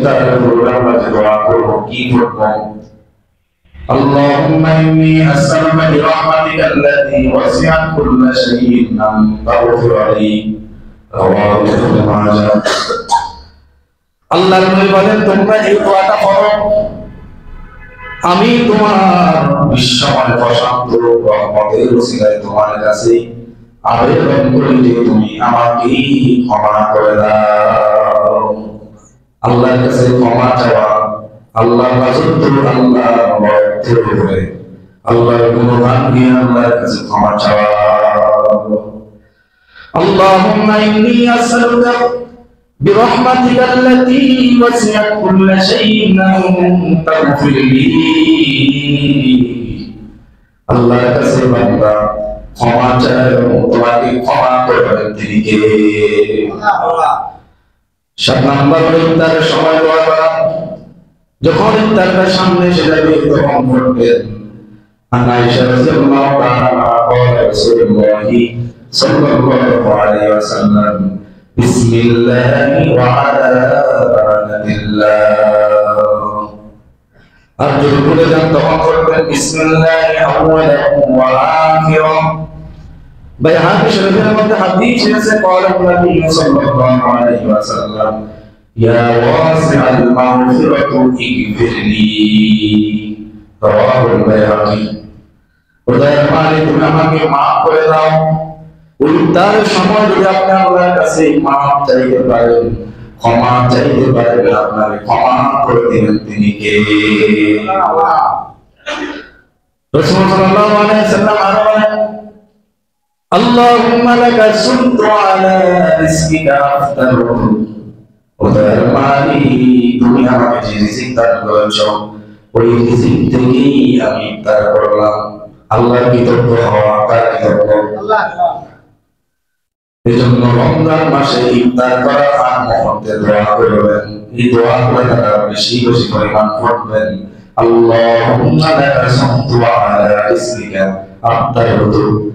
ইফতারের প্রোগ্রামটাতে দোয়া করব কি করব اللهم إني أسألك برحمتك التي وسعت كل شيء أن تغفر لي رواه ابن ماجه আল্লাহর নবী বলেন তোমরা এই দোয়াটা করো আমি তোমার বিশ্বময় প্রশান্ত রহমতের ওসিলায় তোমার কাছে আবেদন করি যে তুমি আমাকে ক্ষমা করে দাও আল্লাহর কাছে ক্ষমা চাওয়া আল্লাহর রাজত্ব আল্লাহর মর্যাদা করে আল্লাহর গুণগান নিয়ে আল্লাহর কাছে ক্ষমা চাওয়া আল্লাহুম্মা ইন্নী আসআলুকা برحمتك التي وسعت كل شيء أن تغفر لي আল্লাহর কাছে বান্দা ক্ষমা চায় তোমাকে ক্ষমা করবেন তিনি কে 7 নম্বর ইফতারের সময় দোয়া করা যখন ইফতারের সামনে এসে যাবে তখন করবেন আয়েশা রাদিয়াল্লাহু তাআলা قال رسول الله صلى الله عليه وسلم بسم الله وعلى بركة الله أرجو كل ذنب وقرب بسم الله أولا وآخرا بيعات شرفنا من حديث قال النبي صلى الله عليه وسلم يا واسع المغفرة اغفر لي رواه البيهقي خدایا পানি তুমি আমাকে maaf করে দাও ইফতারের সময় যদি আপনি আল্লাহর কাছে মাফ চাইতে পারেন ক্ষমা চাইতে পারেন আপনাকে ক্ষমা করে দিবেন তিনি কে আল্লাহ রাসূল সাল্লাল্লাহু আলাইহি ওয়াসাল্লাম আরো বলেন আল্লাহুম্মা লাকা সুমতু আলা রিজকিকা আফতারু ওয়াদার মালি তুমি আমাকে যে রিজিক দান করেছো ওই রিজিক থেকেই আমি ইফতার করলাম আল্লাহর কৃতজ্ঞ হওয়া কার কৃতজ্ঞ আল্লাহ এজন্য রমজান মাসে ইফতার করা আর মুহূর্তে দোয়া করবেন এই দোয়া করে তারা বেশি বেশি পরিমাণ পড়বেন আল্লাহুম্মা লাকা সুমতু আলা রিজকিকা আফতারু